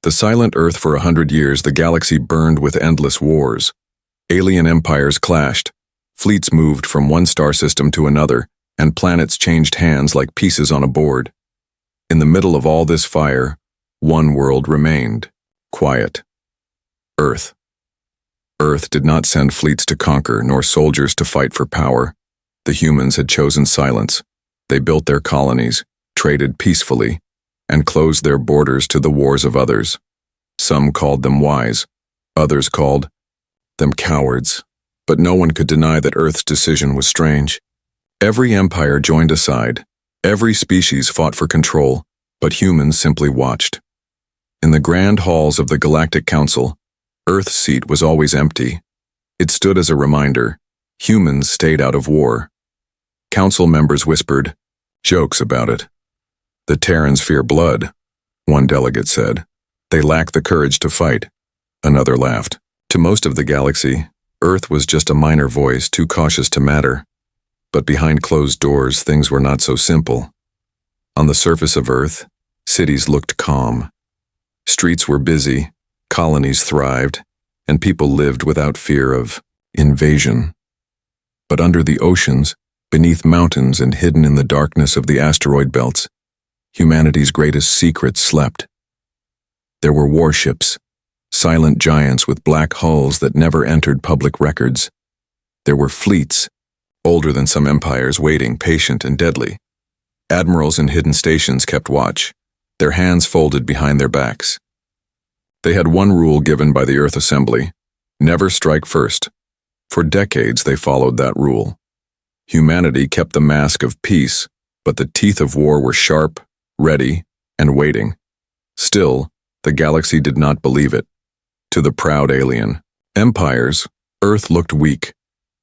The silent Earth for 100 years, the galaxy burned with endless wars. Alien empires clashed, fleets moved from one star system to another, and planets changed hands like pieces on a board. In the middle of all this fire, one world remained, quiet. Earth. Earth did not send fleets to conquer, nor soldiers to fight for power. The humans had chosen silence. They built their colonies, traded peacefully, and closed their borders to the wars of others. Some called them wise, others called them cowards, but no one could deny that Earth's decision was strange. Every empire joined a side, every species fought for control, but humans simply watched. In the grand halls of the Galactic Council, Earth's seat was always empty. It stood as a reminder: humans stayed out of war. Council members whispered jokes about it. The Terrans fear blood, one delegate said. They lack the courage to fight, another laughed. To most of the galaxy, Earth was just a minor voice too cautious to matter. But behind closed doors, things were not so simple. On the surface of Earth, cities looked calm. Streets were busy, colonies thrived, and people lived without fear of invasion. But under the oceans, beneath mountains and hidden in the darkness of the asteroid belts, humanity's greatest secrets slept. There were warships, silent giants with black hulls that never entered public records. There were fleets, older than some empires, waiting, patient and deadly. Admirals in hidden stations kept watch, their hands folded behind their backs. They had one rule given by the Earth Assembly: never strike first. For decades they followed that rule. Humanity kept the mask of peace, but the teeth of war were sharp, ready, and waiting. Still, the galaxy did not believe it. To the proud alien empires, Earth looked weak.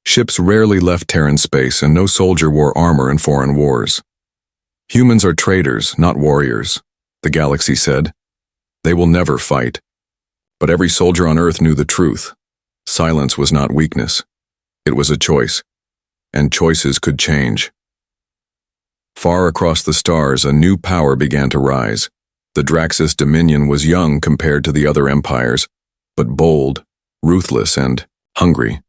Ships rarely left Terran space, and no soldier wore armor in foreign wars. Humans are traders, not warriors, the galaxy said. They will never fight. But every soldier on Earth knew the truth. Silence was not weakness. It was a choice. And choices could change. Far across the stars, a new power began to rise. The Draxus Dominion was young compared to the other empires, but bold, ruthless, and hungry.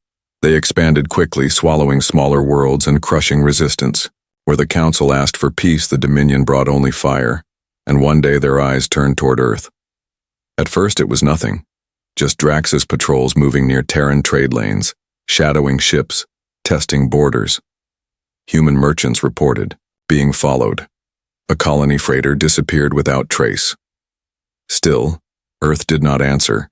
They expanded quickly, swallowing smaller worlds and crushing resistance. Where the Council asked for peace, the Dominion brought only fire, and one day their eyes turned toward Earth. At first it was nothing, just Draxus patrols moving near Terran trade lanes, shadowing ships, testing borders. Human merchants reported being followed. A colony freighter disappeared without trace. Still, Earth did not answer.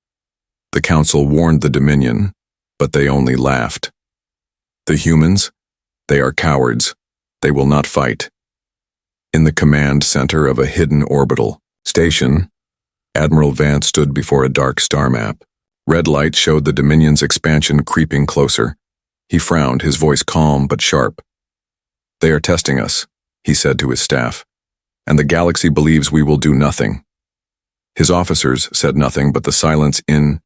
The Council warned the Dominion, but they only laughed. The humans? They are cowards. They will not fight. In the command center of a hidden orbital station, Admiral Vance stood before a dark star map. Red light showed the Dominion's expansion creeping closer. He frowned, his voice calm but sharp. "They are testing us," he said to his staff, "and the galaxy believes we will do nothing." His officers said nothing, but the silence in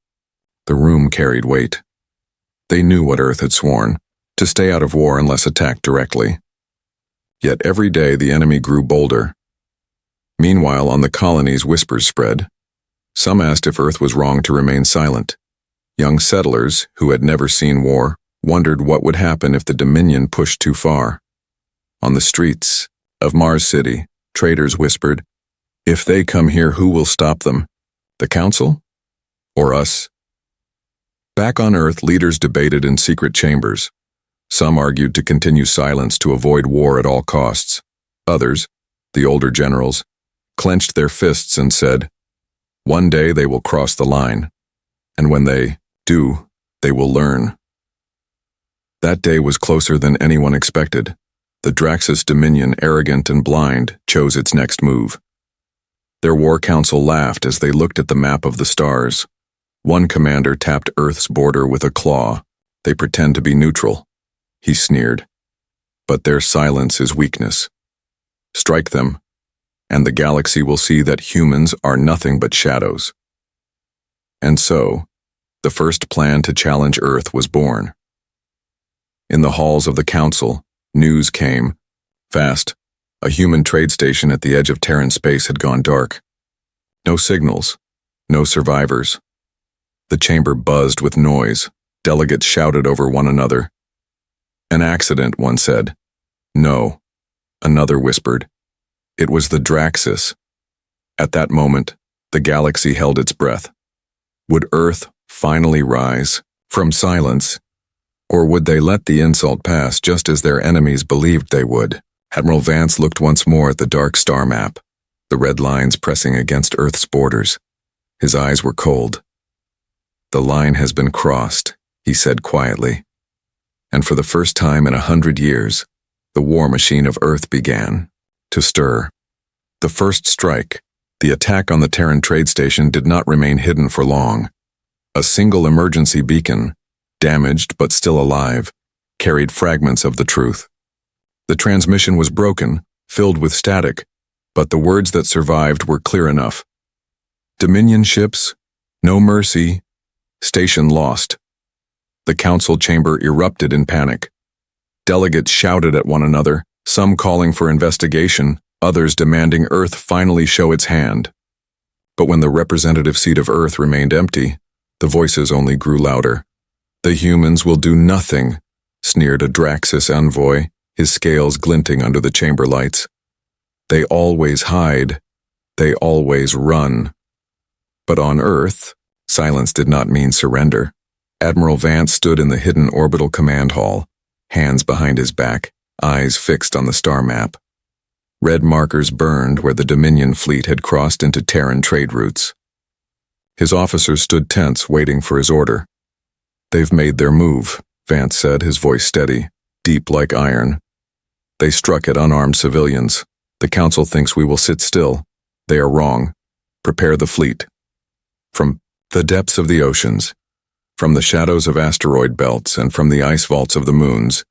the room carried weight. They knew what Earth had sworn, to stay out of war unless attacked directly. Yet every day the enemy grew bolder. Meanwhile, on the colonies, whispers spread. Some asked if Earth was wrong to remain silent. Young settlers, who had never seen war, wondered what would happen if the Dominion pushed too far. On the streets of Mars City, traders whispered, "If they come here, who will stop them? The Council? Or us?" Back on Earth, leaders debated in secret chambers. Some argued to continue silence to avoid war at all costs. Others, the older generals, clenched their fists and said, "One day they will cross the line, and when they do, they will learn." That day was closer than anyone expected. The Draxus Dominion, arrogant and blind, chose its next move. Their war council laughed as they looked at the map of the stars. One commander tapped Earth's border with a claw. "They pretend to be neutral," he sneered. "But their silence is weakness. Strike them, and the galaxy will see that humans are nothing but shadows." And so, the first plan to challenge Earth was born. In the halls of the Council, news came. Fast, a human trade station at the edge of Terran space had gone dark. No signals, No survivors. The chamber buzzed with noise. Delegates shouted over one another. An accident, one said. No, another whispered. It was the Draxus. At that moment, the galaxy held its breath. Would Earth finally rise from silence, or would they let the insult pass just as their enemies believed they would? Admiral Vance looked once more at the dark star map, the red lines pressing against Earth's borders. His eyes were cold. The line has been crossed, he said quietly. And for the first time in 100 years, the war machine of Earth began to stir. The first strike, the attack on the Terran trade station, did not remain hidden for long. A single emergency beacon, damaged but still alive, carried fragments of the truth. The transmission was broken, filled with static, but the words that survived were clear enough. Dominion ships, no mercy, station lost. The council chamber erupted in panic. Delegates shouted at one another, some calling for investigation, others demanding Earth finally show its hand. But when the representative seat of Earth remained empty, the voices only grew louder. The humans will do nothing, sneered a Draxus envoy, his scales glinting under the chamber lights. They always hide. They always run. But on Earth, silence did not mean surrender. Admiral Vance stood in the hidden orbital command hall, hands behind his back, eyes fixed on the star map. Red markers burned where the Dominion fleet had crossed into Terran trade routes. His officers stood tense, waiting for his order. They've made their move, Vance said, his voice steady, deep like iron. They struck at unarmed civilians. The council thinks we will sit still. They are wrong. Prepare the fleet. From the depths of the oceans, from the shadows of asteroid belts and from the ice vaults of the moons,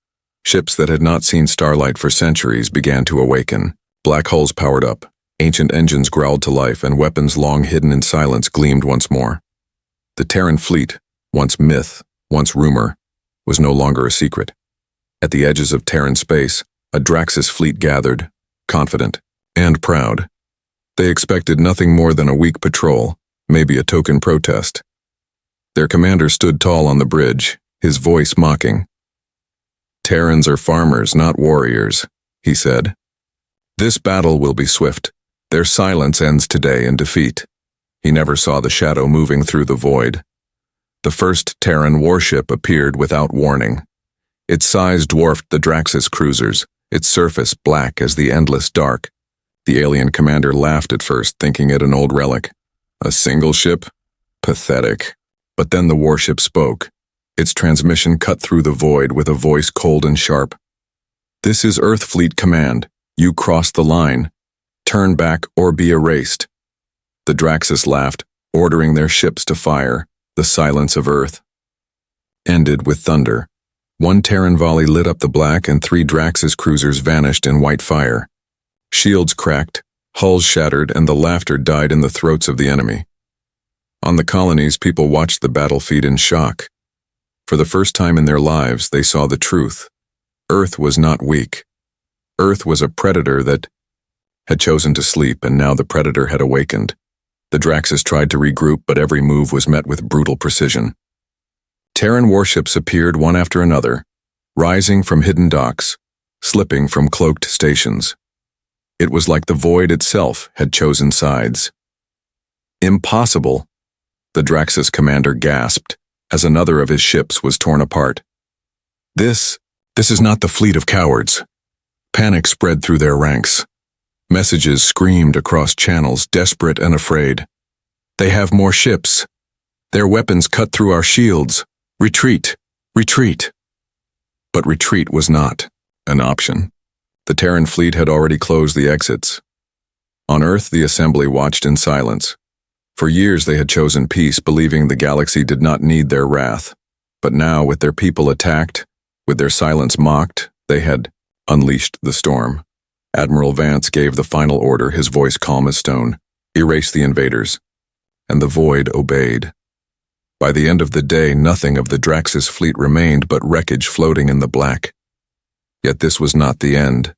ships that had not seen starlight for centuries began to awaken. Black holes powered up, ancient engines growled to life, and weapons long hidden in silence gleamed once more. The Terran fleet, once myth, once rumor, was no longer a secret. At the edges of Terran space, a Draxus fleet gathered, confident and proud. They expected nothing more than a weak patrol, maybe a token protest. Their commander stood tall on the bridge, his voice mocking. Terrans are farmers, not warriors, he said. This battle will be swift. Their silence ends today in defeat. He never saw the shadow moving through the void. The first Terran warship appeared without warning. Its size dwarfed the Draxus cruisers, its surface black as the endless dark. The alien commander laughed at first, thinking it an old relic. A single ship? Pathetic. But then the warship spoke. Its transmission cut through the void with a voice cold and sharp. This is Earth Fleet Command. You crossed the line. Turn back or be erased. The Draxus laughed, ordering their ships to fire. The silence of Earth ended with thunder. One Terran volley lit up the black, and 3 Draxus cruisers vanished in white fire. Shields cracked, hulls shattered, and the laughter died in the throats of the enemy. On the colonies, people watched the battlefield in shock. For the first time in their lives, they saw the truth. Earth was not weak. Earth was a predator that had chosen to sleep, and now the predator had awakened. The Draxus tried to regroup, but every move was met with brutal precision. Terran warships appeared one after another, rising from hidden docks, slipping from cloaked stations. It was like the void itself had chosen sides. Impossible, the Draxus commander gasped as another of his ships was torn apart. This is not the fleet of cowards. Panic spread through their ranks. Messages screamed across channels, desperate and afraid. They have more ships. Their weapons cut through our shields. Retreat! Retreat! But retreat was not an option. The Terran fleet had already closed the exits. On Earth, the assembly watched in silence. For years they had chosen peace, believing the galaxy did not need their wrath. But now, with their people attacked, with their silence mocked, they had unleashed the storm. Admiral Vance gave the final order, his voice calm as stone. Erase the invaders. And the void obeyed. By the end of the day, nothing of the Draxus fleet remained but wreckage floating in the black. Yet this was not the end.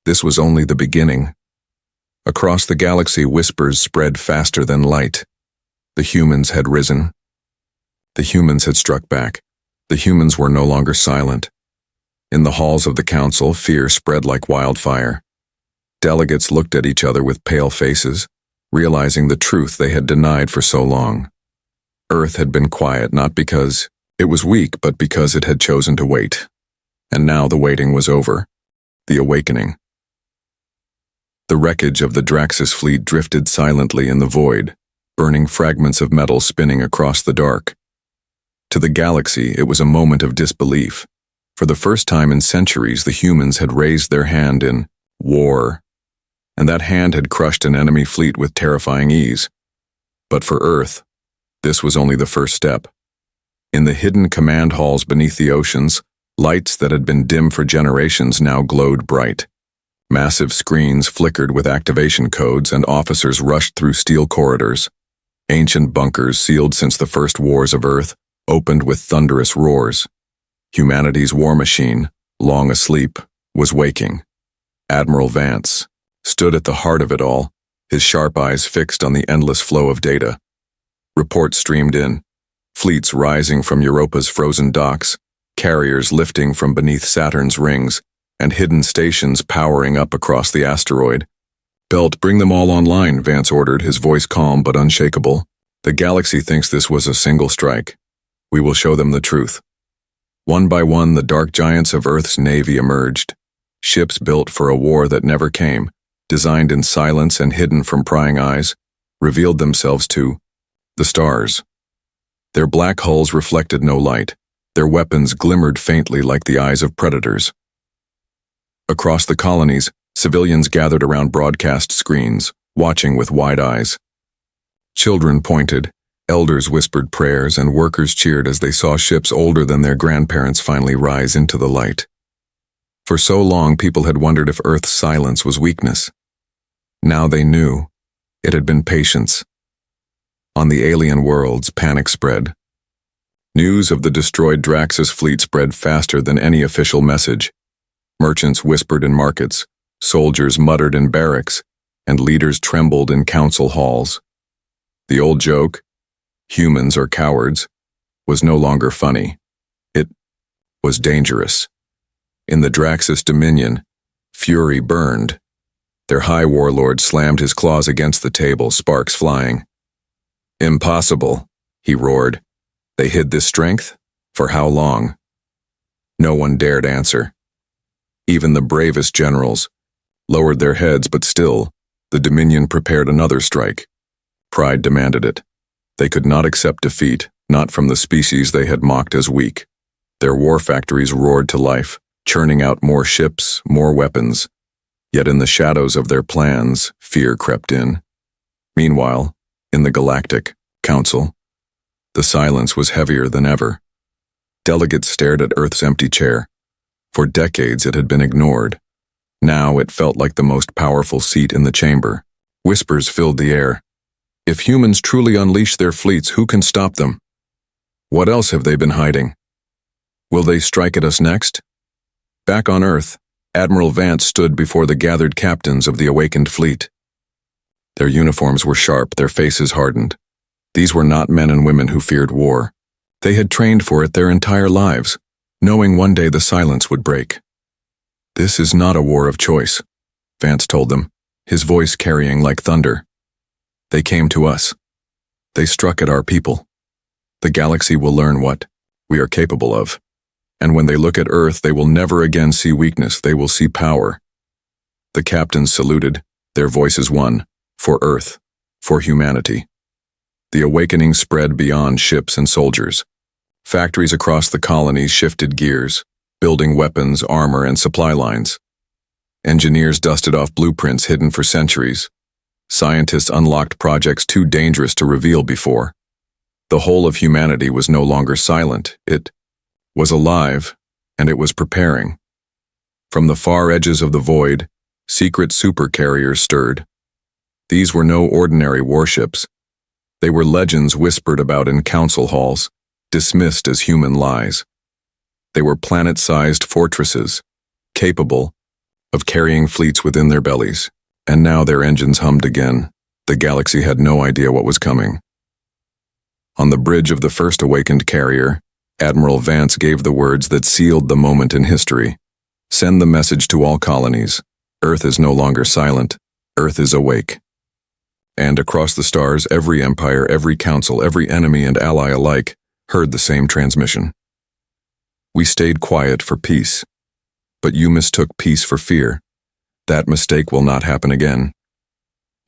This was only the beginning. Across the galaxy, whispers spread faster than light. The humans had risen. The humans had struck back. The humans were no longer silent. In the halls of the council, fear spread like wildfire. Delegates looked at each other with pale faces, realizing the truth they had denied for so long. Earth had been quiet not because it was weak, but because it had chosen to wait. And now the waiting was over. The awakening. The wreckage of the Draxus fleet drifted silently in the void, burning fragments of metal spinning across the dark. To the galaxy, it was a moment of disbelief. For the first time in centuries, the humans had raised their hand in war, and that hand had crushed an enemy fleet with terrifying ease. But for Earth, this was only the first step. In the hidden command halls beneath the oceans, lights that had been dim for generations now glowed bright. Massive screens flickered with activation codes, and officers rushed through steel corridors. Ancient bunkers, sealed since the first wars of Earth, opened with thunderous roars. Humanity's war machine, long asleep, was waking. Admiral Vance stood at the heart of it all, his sharp eyes fixed on the endless flow of data. Reports streamed in, fleets rising from Europa's frozen docks, carriers lifting from beneath Saturn's rings, and hidden stations powering up across the asteroid. "Belt, bring them all online," Vance ordered, his voice calm but unshakable. "The galaxy thinks this was a single strike. We will show them the truth." One by one, the dark giants of Earth's navy emerged. Ships built for a war that never came, designed in silence and hidden from prying eyes, revealed themselves to the stars. Their black hulls reflected no light. Their weapons glimmered faintly like the eyes of predators. Across the colonies, civilians gathered around broadcast screens, watching with wide eyes. Children pointed, elders whispered prayers, and workers cheered as they saw ships older than their grandparents finally rise into the light. For so long, people had wondered if Earth's silence was weakness. Now they knew. It had been patience. On the alien worlds, panic spread. News of the destroyed Draxus fleet spread faster than any official message. Merchants whispered in markets, soldiers muttered in barracks, and leaders trembled in council halls. The old joke, humans are cowards, was no longer funny. It was dangerous. In the Draxus Dominion, fury burned. Their high warlord slammed his claws against the table, sparks flying. "Impossible," he roared. "They hid this strength? For how long?" No one dared answer. Even the bravest generals lowered their heads, but still, the Dominion prepared another strike. Pride demanded it. They could not accept defeat, not from the species they had mocked as weak. Their war factories roared to life, churning out more ships, more weapons. Yet in the shadows of their plans, fear crept in. Meanwhile, in the Galactic Council, the silence was heavier than ever. Delegates stared at Earth's empty chair. For decades it had been ignored. Now it felt like the most powerful seat in the chamber. Whispers filled the air. If humans truly unleash their fleets, who can stop them? What else have they been hiding? Will they strike at us next? Back on Earth, Admiral Vance stood before the gathered captains of the awakened fleet. Their uniforms were sharp, their faces hardened. These were not men and women who feared war. They had trained for it their entire lives, knowing one day the silence would break. "This is not a war of choice," Vance told them, his voice carrying like thunder. "They came to us. They struck at our people. The galaxy will learn what we are capable of. And when they look at Earth, they will never again see weakness, they will see power." The captains saluted, their voices one, for Earth, for humanity. The awakening spread beyond ships and soldiers. Factories across the colonies shifted gears, building weapons, armor, and supply lines. Engineers dusted off blueprints hidden for centuries. Scientists unlocked projects too dangerous to reveal before. The whole of humanity was no longer silent. It was alive, and it was preparing. From the far edges of the void, secret supercarriers stirred. These were no ordinary warships. They were legends whispered about in council halls, dismissed as human lies. They were planet-sized fortresses, capable of carrying fleets within their bellies. And now their engines hummed again. The galaxy had no idea what was coming. On the bridge of the first awakened carrier, Admiral Vance gave the words that sealed the moment in history. Send the message to all colonies. Earth is no longer silent. Earth is awake. And across the stars, every empire, every council, every enemy and ally alike heard the same transmission. We stayed quiet for peace, but you mistook peace for fear. That mistake will not happen again.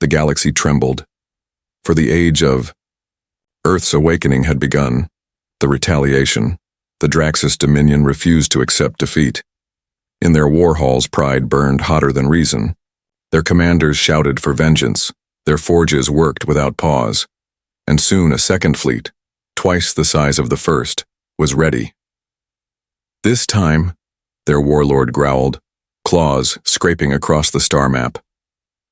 The galaxy trembled, for the age of Earth's awakening had begun. The retaliation. The Draxus Dominion refused to accept defeat. In their war halls, pride burned hotter than reason. Their commanders shouted for vengeance. Their forges worked without pause. And soon a second fleet, twice the size of the first, was ready. This time, their warlord growled, claws scraping across the star map.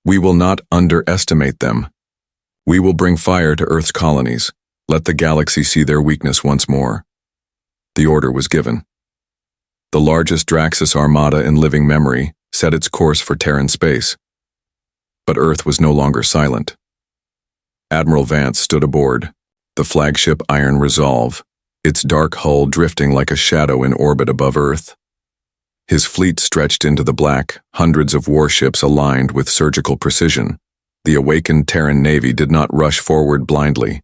We will not underestimate them. We will bring fire to Earth's colonies. Let the galaxy see their weakness once more. The order was given. The largest Draxus armada in living memory set its course for Terran space. But Earth was no longer silent. Admiral Vance stood aboard, the flagship Iron Resolve, its dark hull drifting like a shadow in orbit above Earth. His fleet stretched into the black, hundreds of warships aligned with surgical precision. The awakened Terran Navy did not rush forward blindly.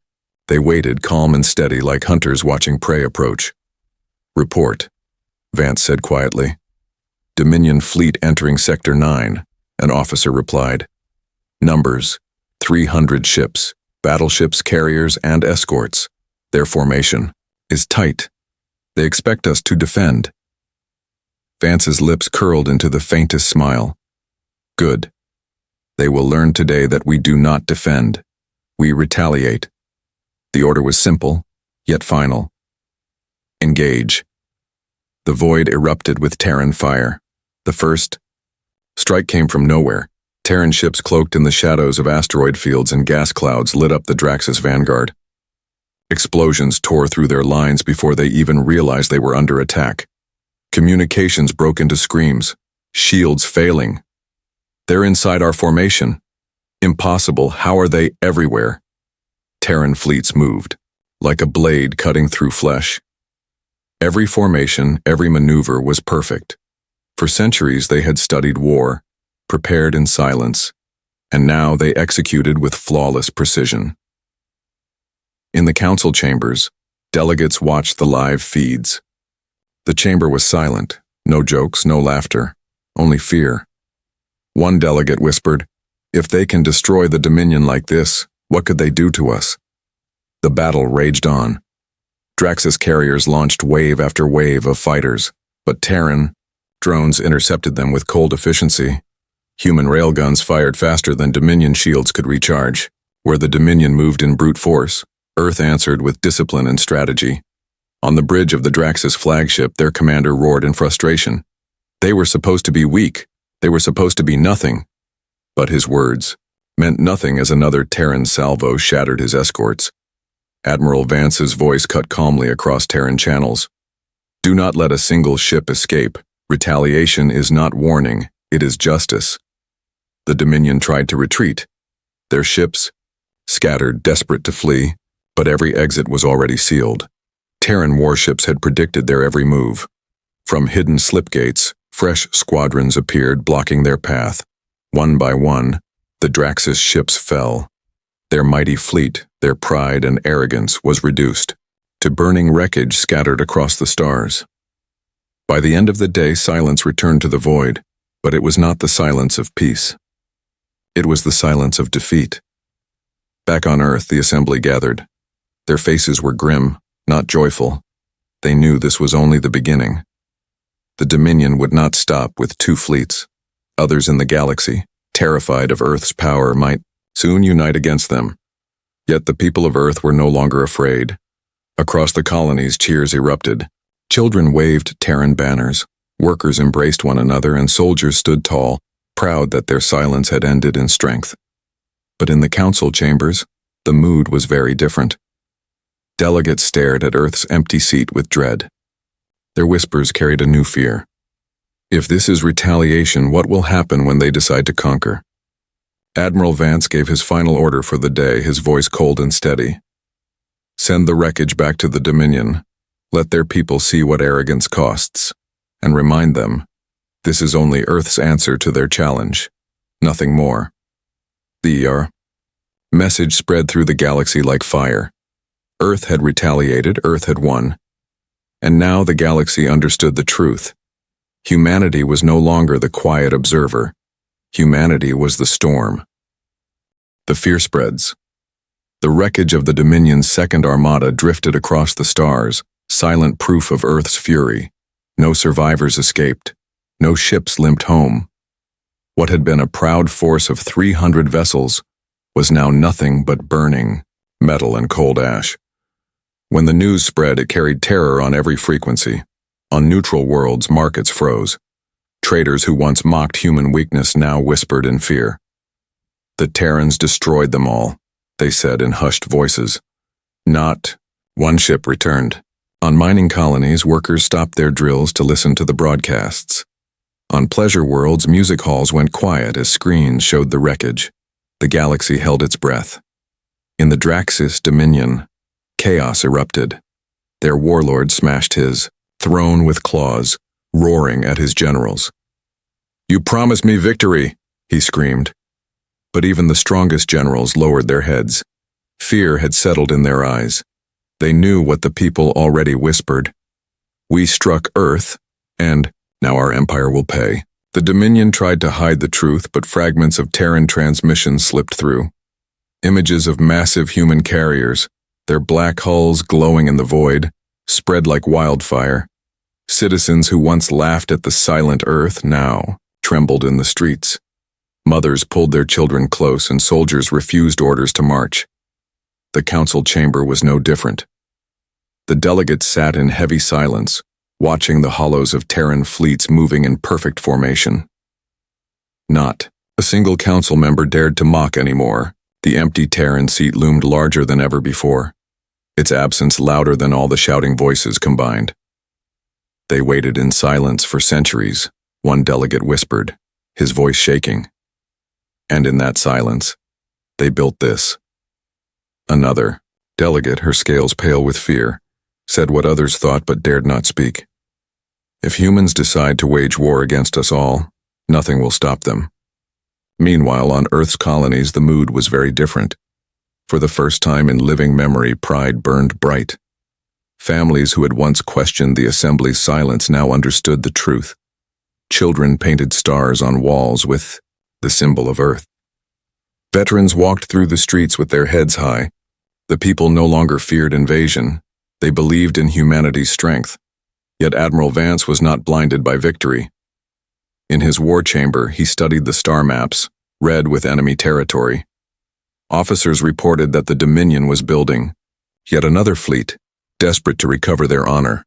They waited calm and steady like hunters watching prey approach. Report, Vance said quietly. Dominion fleet entering Sector 9, an officer replied. Numbers, 300 ships, battleships, carriers, and escorts. Their formation is tight. They expect us to defend. Vance's lips curled into the faintest smile. Good. They will learn today that we do not defend. We retaliate. The order was simple, yet final. Engage. The void erupted with Terran fire. The first strike came from nowhere. Terran ships cloaked in the shadows of asteroid fields and gas clouds lit up the Draxus vanguard. Explosions tore through their lines before they even realized they were under attack. Communications broke into screams, shields failing. They're inside our formation. Impossible, how are they everywhere? Terran fleets moved, like a blade cutting through flesh. Every formation, every maneuver was perfect. For centuries they had studied war, prepared in silence, and now they executed with flawless precision. In the council chambers, delegates watched the live feeds. The chamber was silent, no jokes, no laughter, only fear. One delegate whispered, "If they can destroy the Dominion like this, what could they do to us?" The battle raged on. Draxus carriers launched wave after wave of fighters, but Terran drones intercepted them with cold efficiency. Human railguns fired faster than Dominion shields could recharge. Where the Dominion moved in brute force, Earth answered with discipline and strategy. On the bridge of the Draxus flagship, their commander roared in frustration. They were supposed to be weak. They were supposed to be nothing. But his words meant nothing as another Terran salvo shattered his escorts. Admiral Vance's voice cut calmly across Terran channels. Do not let a single ship escape. Retaliation is not warning, it is justice. The Dominion tried to retreat. Their ships scattered, desperate to flee, but every exit was already sealed. Terran warships had predicted their every move. From hidden slipgates, fresh squadrons appeared, blocking their path. One by one, the Draxus ships fell. Their mighty fleet, their pride and arrogance was reduced to burning wreckage scattered across the stars. By the end of the day, silence returned to the void, but it was not the silence of peace. It was the silence of defeat. Back on Earth, the assembly gathered. Their faces were grim, not joyful. They knew this was only the beginning. The Dominion would not stop with 2 fleets. Others in the galaxy, terrified of Earth's power, might soon unite against them. Yet the people of Earth were no longer afraid. Across the colonies, cheers erupted. Children waved Terran banners, workers embraced one another, and soldiers stood tall, proud that their silence had ended in strength. But in the council chambers, the mood was very different. Delegates stared at Earth's empty seat with dread. Their whispers carried a new fear. If this is retaliation, what will happen when they decide to conquer? Admiral Vance gave his final order for the day, his voice cold and steady. Send the wreckage back to the Dominion. Let their people see what arrogance costs. And remind them, this is only Earth's answer to their challenge. Nothing more. The message spread through the galaxy like fire. Earth had retaliated, Earth had won. And now the galaxy understood the truth. Humanity was no longer the quiet observer. Humanity was the storm. The fear spreads. The wreckage of the Dominion's second armada drifted across the stars, silent proof of Earth's fury. No survivors escaped. No ships limped home. What had been a proud force of 300 vessels was now nothing but burning metal and cold ash. When the news spread, it carried terror on every frequency. On neutral worlds, markets froze. Traders who once mocked human weakness now whispered in fear. The Terrans destroyed them all, they said in hushed voices. Not one ship returned. On mining colonies, workers stopped their drills to listen to the broadcasts. On pleasure worlds, music halls went quiet as screens showed the wreckage. The galaxy held its breath. In the Draxis Dominion, chaos erupted. Their warlord smashed his throne with claws, roaring at his generals. "You promised me victory," he screamed. But even the strongest generals lowered their heads. Fear had settled in their eyes. They knew what the people already whispered. "We struck Earth, and now our empire will pay." The Dominion tried to hide the truth, but fragments of Terran transmissions slipped through. Images of massive human carriers, their black hulls glowing in the void, spread like wildfire. Citizens who once laughed at the silent Earth now trembled in the streets. Mothers pulled their children close and soldiers refused orders to march. The council chamber was no different. The delegates sat in heavy silence, watching the hollows of Terran fleets moving in perfect formation. Not a single council member dared to mock anymore. The empty Terran seat loomed larger than ever before, its absence louder than all the shouting voices combined. They waited in silence for centuries, one delegate whispered, his voice shaking. And in that silence, they built this. Another delegate, her scales pale with fear, said what others thought but dared not speak. If humans decide to wage war against us all, nothing will stop them. Meanwhile, on Earth's colonies, the mood was very different. For the first time in living memory, pride burned bright. Families who had once questioned the assembly's silence now understood the truth. Children painted stars on walls with the symbol of Earth. Veterans walked through the streets with their heads high. The people no longer feared invasion. They believed in humanity's strength. Yet Admiral Vance was not blinded by victory. In his war chamber, he studied the star maps, red with enemy territory. Officers reported that the Dominion was building yet another fleet, desperate to recover their honor.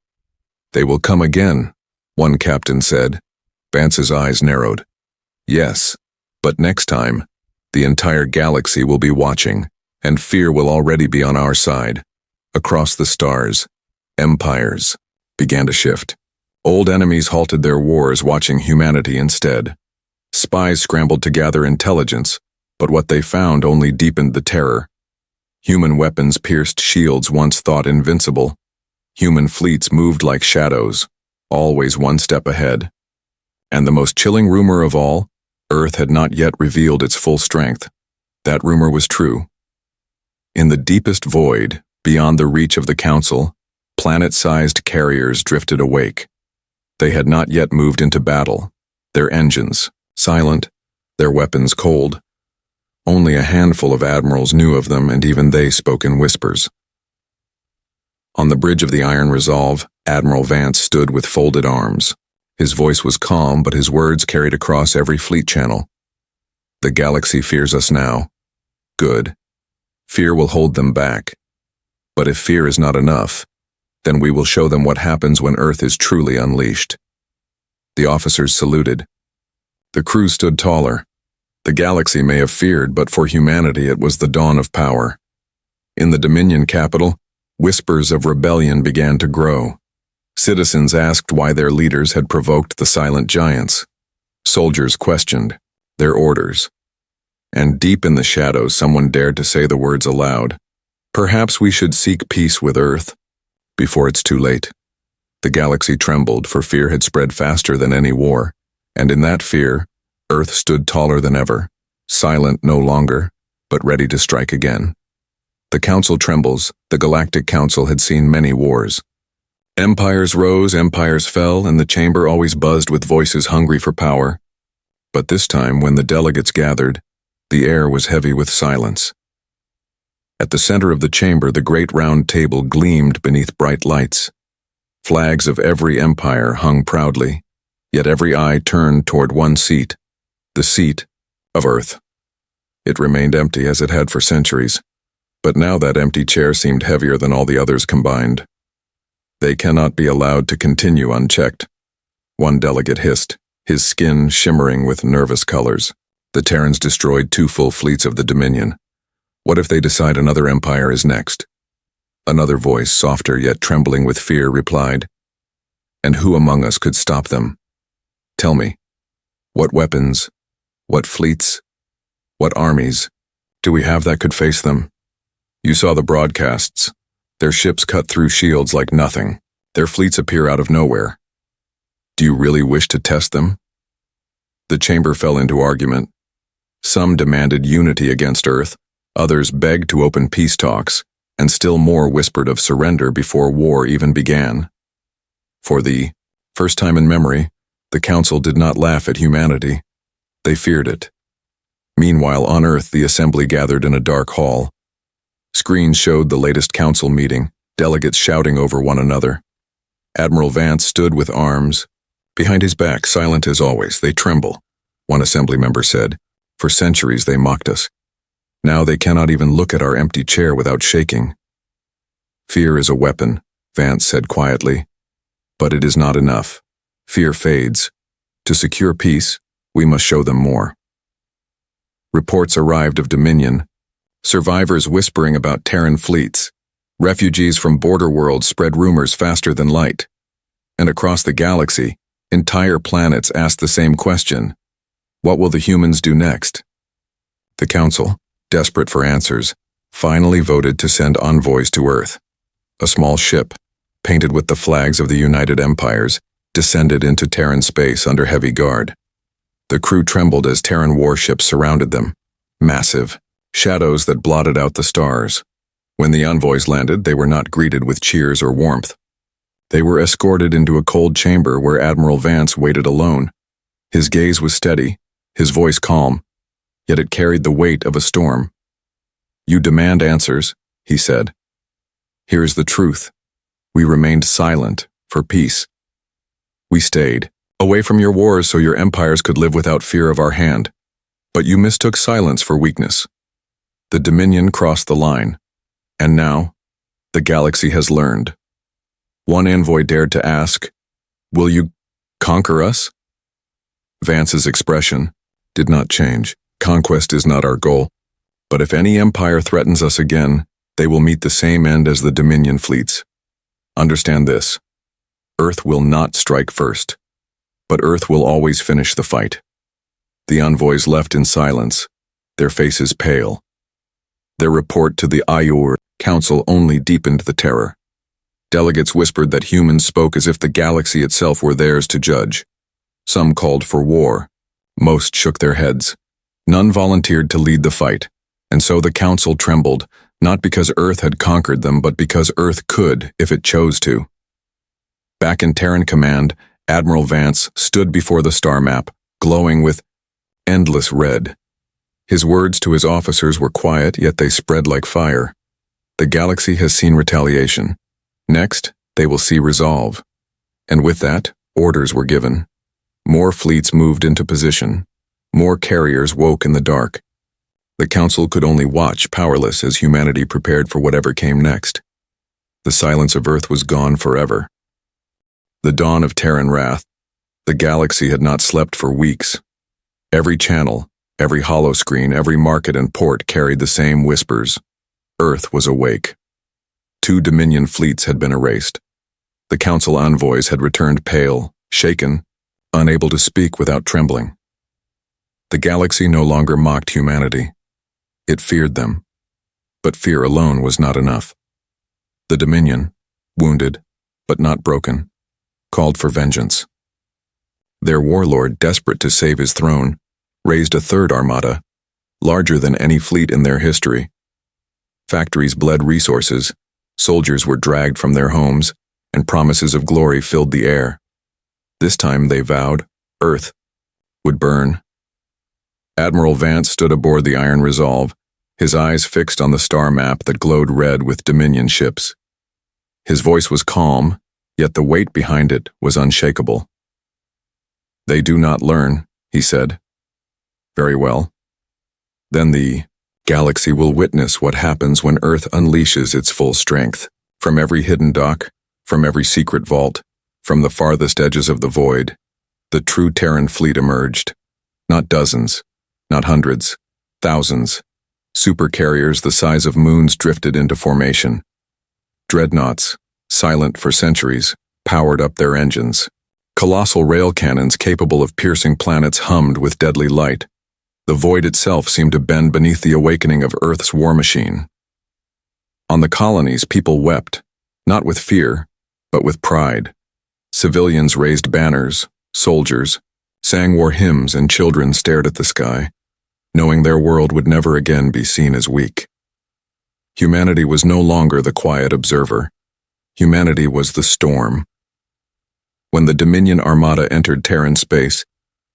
"They will come again," one captain said. Vance's eyes narrowed. "Yes, but next time, the entire galaxy will be watching, and fear will already be on our side." Across the stars, empires began to shift. Old enemies halted their wars, watching humanity instead. Spies scrambled to gather intelligence, but what they found only deepened the terror. Human weapons pierced shields once thought invincible. Human fleets moved like shadows, always one step ahead. And the most chilling rumor of all, Earth had not yet revealed its full strength. That rumor was true. In the deepest void, beyond the reach of the Council, planet-sized carriers drifted awake. They had not yet moved into battle, their engines silent, their weapons cold. Only a handful of admirals knew of them, and even they spoke in whispers. On the bridge of the Iron Resolve, Admiral Vance stood with folded arms. His voice was calm, but his words carried across every fleet channel. "The galaxy fears us now. Good. Fear will hold them back. But if fear is not enough, then we will show them what happens when Earth is truly unleashed." The officers saluted. The crew stood taller. The galaxy may have feared, but for humanity it was the dawn of power. In the Dominion capital, whispers of rebellion began to grow. Citizens asked why their leaders had provoked the silent giants. Soldiers questioned their orders. And deep in the shadows, someone dared to say the words aloud. Perhaps we should seek peace with Earth before it's too late. The galaxy trembled, for fear had spread faster than any war, and in that fear, Earth stood taller than ever, silent no longer, but ready to strike again. The Council trembles. The Galactic Council had seen many wars. Empires rose, empires fell, and the chamber always buzzed with voices hungry for power. But this time, when the delegates gathered, the air was heavy with silence. At the center of the chamber, the great round table gleamed beneath bright lights. Flags of every empire hung proudly, yet every eye turned toward one seat, the seat of Earth. It remained empty as it had for centuries, but now that empty chair seemed heavier than all the others combined. They cannot be allowed to continue unchecked, one delegate hissed, his skin shimmering with nervous colors. The Terrans destroyed 2 full fleets of the Dominion. What if they decide another empire is next? Another voice, softer yet trembling with fear, replied, "And who among us could stop them? Tell me, what weapons, what fleets, what armies do we have that could face them? You saw the broadcasts. Their ships cut through shields like nothing. Their fleets appear out of nowhere. Do you really wish to test them?" The chamber fell into argument. Some demanded unity against Earth, others begged to open peace talks, and still more whispered of surrender before war even began. For the first time in memory, the Council did not laugh at humanity. They feared it. Meanwhile, on Earth, the assembly gathered in a dark hall. Screens showed the latest Council meeting, delegates shouting over one another. Admiral Vance stood with arms behind his back, silent as always. "They tremble," one assembly member said. "For centuries they mocked us. Now they cannot even look at our empty chair without shaking." "Fear is a weapon," Vance said quietly. "But it is not enough. Fear fades. To secure peace, we must show them more." Reports arrived of Dominion, survivors whispering about Terran fleets. Refugees from border worlds spread rumors faster than light. And across the galaxy, entire planets asked the same question: what will the humans do next? The Council, desperate for answers, finally voted to send envoys to Earth. A small ship, painted with the flags of the United Empires, descended into Terran space under heavy guard. The crew trembled as Terran warships surrounded them, massive, shadows that blotted out the stars. When the envoys landed, they were not greeted with cheers or warmth. They were escorted into a cold chamber where Admiral Vance waited alone. His gaze was steady, his voice calm, yet it carried the weight of a storm. "You demand answers," he said. "Here is the truth. We remained silent for peace. We stayed away from your wars so your empires could live without fear of our hand. But you mistook silence for weakness. The Dominion crossed the line. And now, the galaxy has learned." One envoy dared to ask, "Will you conquer us?" Vance's expression did not change. "Conquest is not our goal. But if any empire threatens us again, they will meet the same end as the Dominion fleets. Understand this. Earth will not strike first, but Earth will always finish the fight." The envoys left in silence, their faces pale. Their report to the HFY Council only deepened the terror. Delegates whispered that humans spoke as if the galaxy itself were theirs to judge. Some called for war. Most shook their heads. None volunteered to lead the fight, and so the Council trembled, not because Earth had conquered them, but because Earth could if it chose to. Back in Terran Command, Admiral Vance stood before the star map, glowing with endless red. His words to his officers were quiet, yet they spread like fire. The galaxy has seen retaliation. Next, they will see resolve. And with that, orders were given. More fleets moved into position. More carriers woke in the dark. The Council could only watch, powerless, as humanity prepared for whatever came next. The silence of Earth was gone forever. The dawn of Terran wrath. The galaxy had not slept for weeks. Every channel, every holoscreen, every market and port carried the same whispers. Earth was awake. 2 Dominion fleets had been erased. The Council envoys had returned pale, shaken, unable to speak without trembling. The galaxy no longer mocked humanity. It feared them. But fear alone was not enough. The Dominion, wounded, but not broken, called for vengeance. Their warlord, desperate to save his throne, raised a third armada, larger than any fleet in their history. Factories bled resources, soldiers were dragged from their homes, and promises of glory filled the air. This time they vowed Earth would burn. Admiral Vance stood aboard the Iron Resolve, his eyes fixed on the star map that glowed red with Dominion ships. His voice was calm, yet the weight behind it was unshakable. "They do not learn," he said. "Very well. Then the galaxy will witness what happens when Earth unleashes its full strength. From every hidden dock, from every secret vault, from the farthest edges of the void, the true Terran fleet emerged. Not dozens, not hundreds, thousands. Supercarriers the size of moons drifted into formation. Dreadnoughts, silent for centuries, powered up their engines. Colossal rail cannons capable of piercing planets hummed with deadly light. The void itself seemed to bend beneath the awakening of Earth's war machine. On the colonies, people wept, not with fear, but with pride. Civilians raised banners, soldiers sang war hymns, and children stared at the sky, knowing their world would never again be seen as weak. Humanity was no longer the quiet observer. Humanity was the storm. When the Dominion Armada entered Terran space,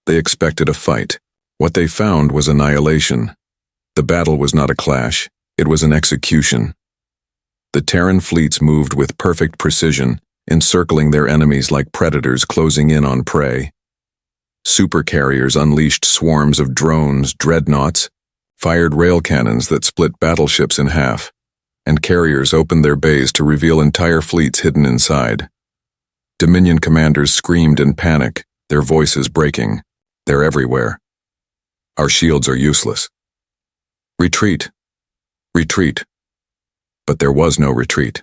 they expected a fight. What they found was annihilation. The battle was not a clash, it was an execution. The Terran fleets moved with perfect precision, encircling their enemies like predators closing in on prey. Supercarriers unleashed swarms of drones, dreadnoughts, fired rail cannons that split battleships in half, and carriers opened their bays to reveal entire fleets hidden inside. Dominion commanders screamed in panic, their voices breaking. "They're everywhere. Our shields are useless. Retreat. Retreat." But there was no retreat.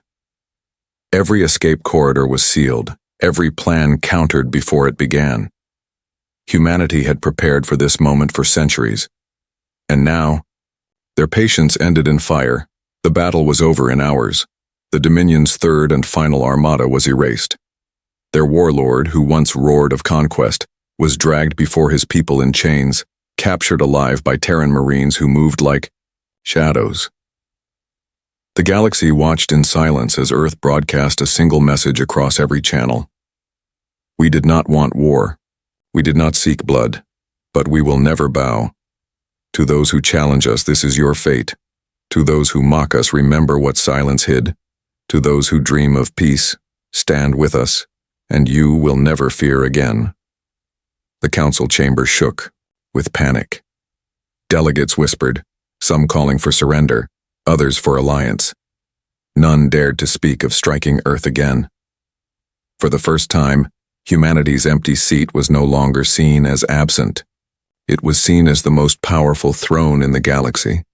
Every escape corridor was sealed, every plan countered before it began. Humanity had prepared for this moment for centuries. And now, their patience ended in fire. The battle was over in hours. The Dominion's third and final armada was erased. Their warlord, who once roared of conquest, was dragged before his people in chains, captured alive by Terran Marines who moved like shadows. The galaxy watched in silence as Earth broadcast a single message across every channel. "We did not want war. We did not seek blood, but we will never bow. To those who challenge us, this is your fate. To those who mock us, remember what silence hid. To those who dream of peace, stand with us, and you will never fear again." The council chamber shook with panic. Delegates whispered, some calling for surrender, others for alliance. None dared to speak of striking Earth again. For the first time, humanity's empty seat was no longer seen as absent. It was seen as the most powerful throne in the galaxy.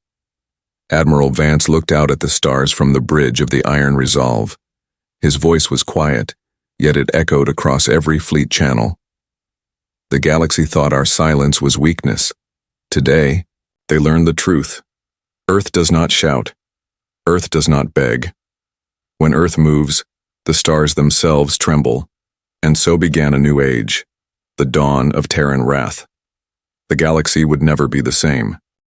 Admiral Vance looked out at the stars from the bridge of the Iron Resolve. His voice was quiet, yet it echoed across every fleet channel. The galaxy thought our silence was weakness. Today, they learned the truth. Earth does not shout. Earth does not beg. When Earth moves, the stars themselves tremble, and so began a new age, the dawn of Terran wrath. The galaxy would never be the same.